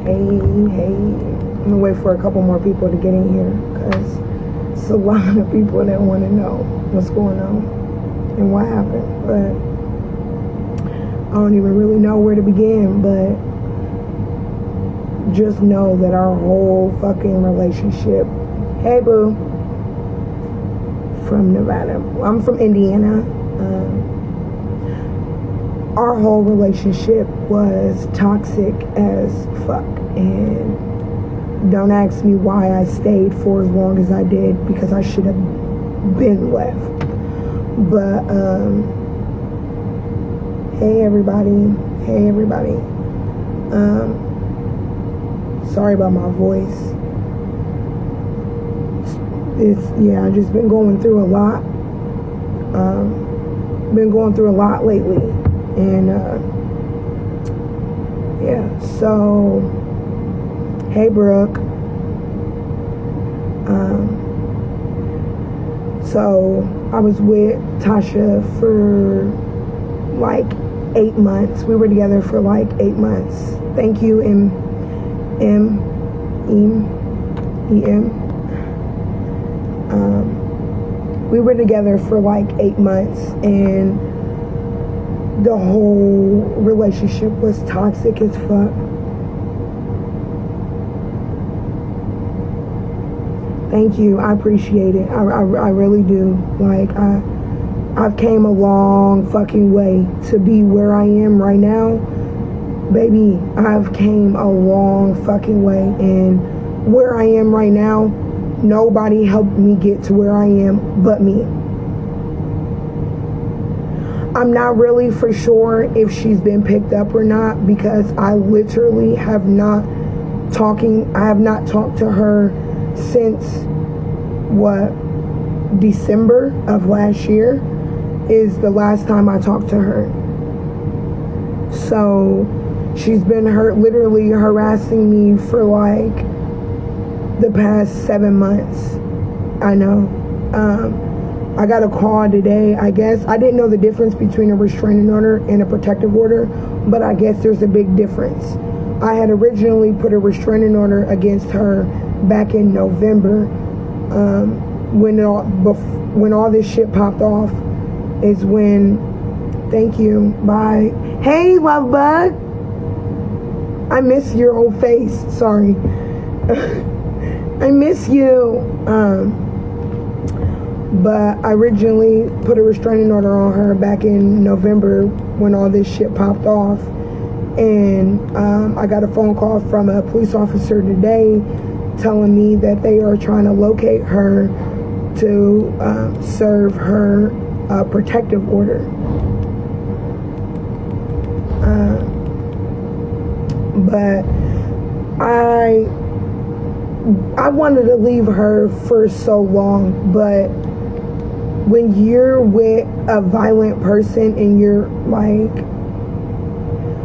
Hey. I'm gonna wait for a couple more people to get in here because it's a lot of people that want to know what's going on and what happened. But I don't even really know where to begin, but just know that our whole fucking relationship, hey boo, from Nevada, I'm from Indiana, our whole relationship was toxic as fuck. And don't ask me why I stayed for as long as I did, because I should have been left. But hey everybody. Sorry about my voice. I've just been going through a lot. Been going through a lot lately. And so hey Brooke. So I was with Tasha for like 8 months. We were together for like 8 months. Thank you, EM. We were together for like 8 months, and the whole relationship was toxic as fuck. Thank you. I appreciate it. I really do. Like, I've came a long fucking way to be where I am right now. Baby, I've came a long fucking way. And where I am right now, nobody helped me get to where I am but me. I'm not really for sure if she's been picked up or not, because I literally have not talked to her since December of last year is the last time I talked to her. So she's been literally harassing me for like the past 7 months. I know. I got a call today. I guess I didn't know the difference between a restraining order and a protective order, but I guess there's a big difference. I had originally put a restraining order against her back in November, when all this shit popped off is when, thank you, bye. Hey, love bug. I miss your old face, sorry. I miss you. But I originally put a restraining order on her back in November when all this shit popped off. And I got a phone call from a police officer today telling me that they are trying to locate her to serve her protective order. But I wanted to leave her for so long, but when you're with a violent person and you're like,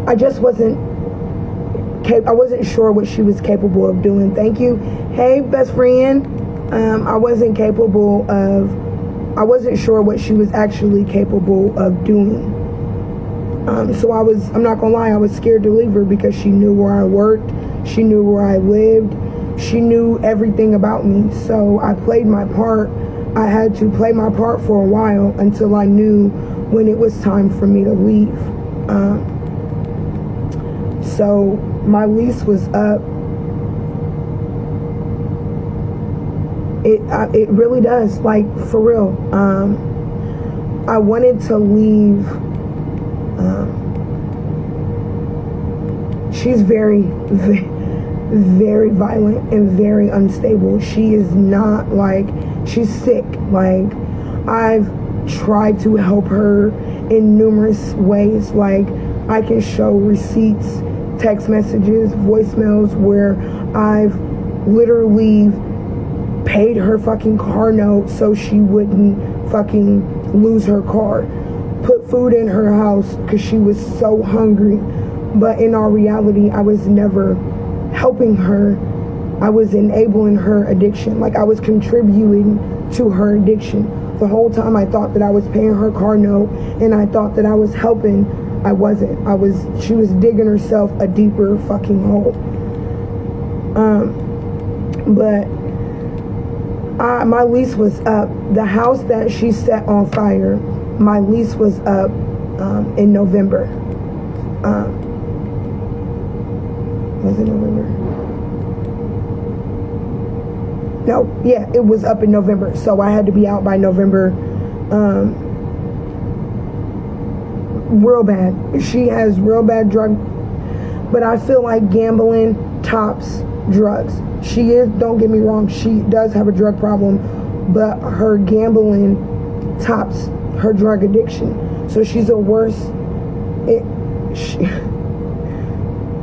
I wasn't sure what she was capable of doing. Thank you. Hey, best friend. I wasn't sure what she was actually capable of doing. So I'm not gonna lie, I was scared to leave her because she knew where I worked. She knew where I lived. She knew everything about me. So I played my part. I had to play my part for a while until I knew when it was time for me to leave. So my lease was up. It really does, like, for real. I wanted to leave. She's very, very, very violent and very unstable. She is not, like, she's sick. Like, I've tried to help her in numerous ways. Like, I can show receipts, text messages, voicemails where I've literally paid her fucking car note so she wouldn't fucking lose her car. Put food in her house because she was so hungry. But in all reality, I was never helping her. I was enabling her addiction. Like, I was contributing to her addiction. The whole time I thought that I was paying her car note and I thought that I was helping. I wasn't. She was digging herself a deeper fucking hole. But my lease was up. The house that she set on fire, my lease was up in November. Was it November? No, yeah, it was up in November. So I had to be out by November. Real bad. She has real bad drug, but I feel like gambling tops drugs. She is, don't get me wrong, she does have a drug problem, but her gambling tops her drug addiction. So she's a worse,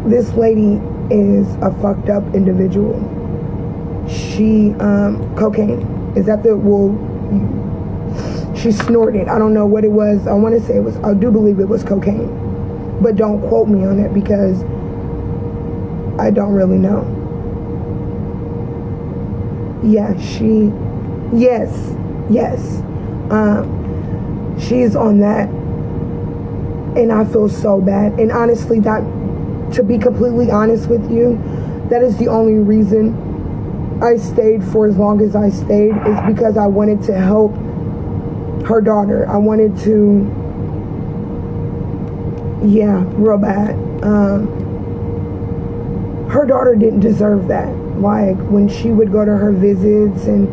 this lady is a fucked up individual. She, cocaine, is that the, well, she snorted. I don't know what it was. I want to say it was, I do believe it was cocaine. But don't quote me on it because I don't really know. Yeah, yes. She's on that. And I feel so bad. And honestly, that, to be completely honest with you, that is the only reason I stayed for as long as I stayed, is because I wanted to help her daughter. I wanted to, yeah, real bad. Her daughter didn't deserve that. Like, when she would go to her visits and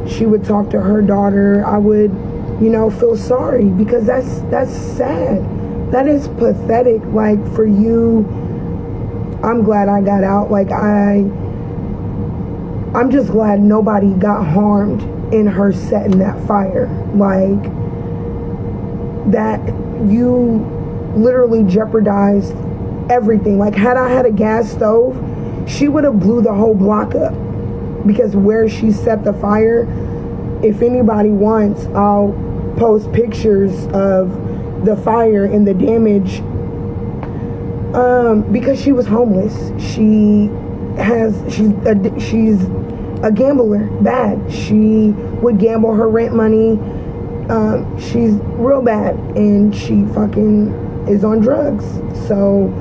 she would talk to her daughter, I would, feel sorry, because that's sad. That is pathetic. Like, for you, I'm glad I got out. Like, I'm just glad nobody got harmed in her setting that fire. Like, that, you literally jeopardized everything. Like, had I had a gas stove, she would have blew the whole block up, because where she set the fire, if anybody wants, I'll post pictures of the fire and the damage, because she was homeless. She's a gambler, bad. She would gamble her rent money. She's real bad, and she fucking is on drugs. So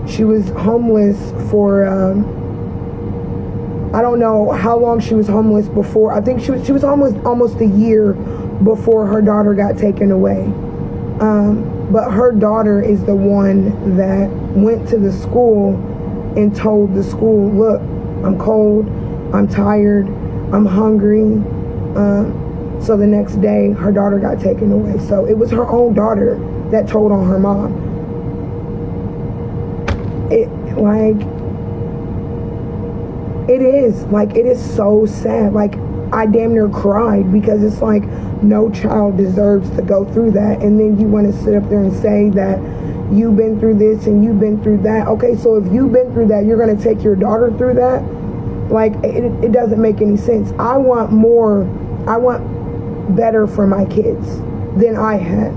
she was homeless for, I don't know how long she was homeless before. I think she was homeless almost a year before her daughter got taken away. But her daughter is the one that went to the school and told the school, look, I'm cold, I'm tired, I'm hungry. So the next day, her daughter got taken away. So it was her own daughter that told on her mom. It is so sad. Like, I damn near cried, because it's like, no child deserves to go through that. And then you want to sit up there and say that you've been through this and you've been through that. Okay, so if you've been through that, you're going to take your daughter through that? Like, it doesn't make any sense. I want better for my kids than I had.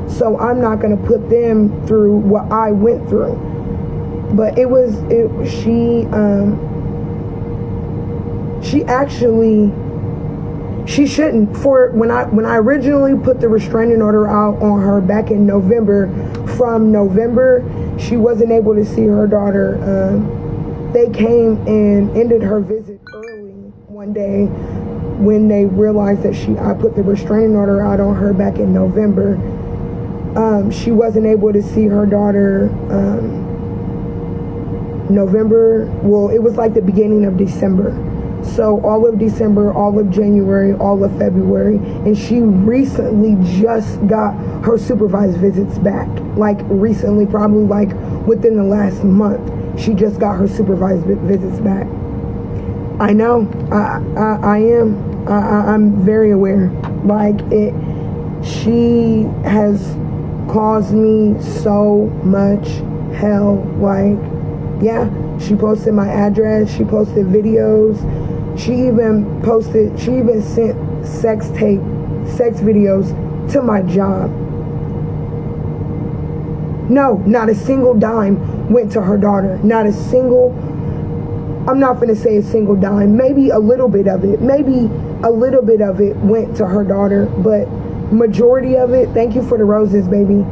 So I'm not going to put them through what I went through. But she shouldn't. For when I originally put the restraining order out on her back in November, from November, she wasn't able to see her daughter. They came and ended her visit early one day when they realized that I put the restraining order out on her back in November. She wasn't able to see her daughter November. Well, it was like the beginning of December. So all of December, all of January, all of February, and she recently just got her supervised visits back. Like, recently, probably like within the last month, she just got her supervised visits back. I know, I'm very aware. Like, she has caused me so much hell. Like, yeah, she posted my address, she posted videos, she even sent sex videos to my job. No, not a single dime went to her daughter. Not a single, I'm not going to say a single dime, maybe a little bit of it went to her daughter, but majority of it, thank you for the roses, baby.